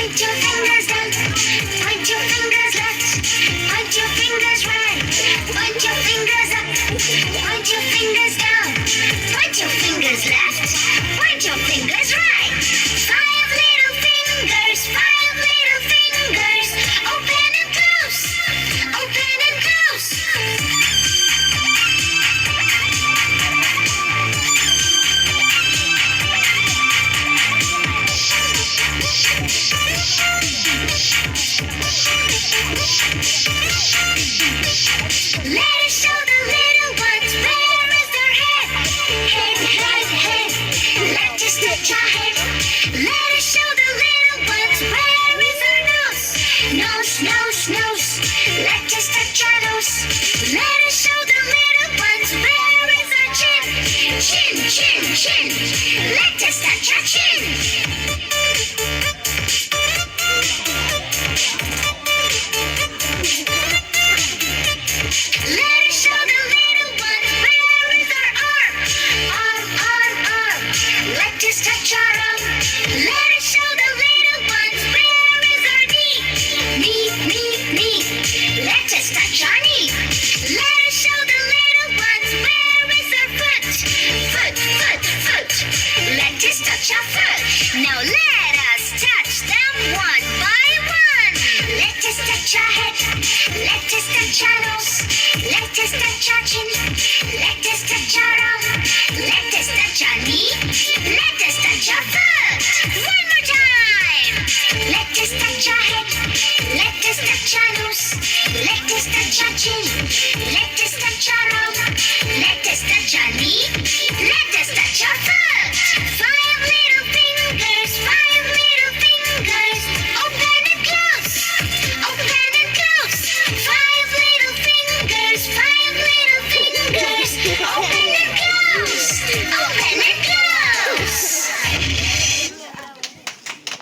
Point your fingers down. Point your fingers left. Point your fingers right. Point your fingers up. Point your fingers down. Point your fingers left. Point your fingers right. Five little fingers. Five little fingers. Open and close. Open and close. Let us show the little ones where is their head. Head, head, head. Let us touch our head. Let us show the little ones where is their nose. Nose, nose, nose. Let us touch our nose. Let us show the little ones where is our chin. Chin, chin, chin. Let us touch our chin. Let us show the little ones where is our arm. Arm, arm, arm. Let us touch our arm. Let us show the little ones where is our knee. Knee, knee, knee. Let us touch our knee. Let us show the little ones where is our foot. Foot, foot, foot. Let us touch our foot. Now let us touch them one by one. Let us touch our head. Let us touch our nose. Let us touch our chin.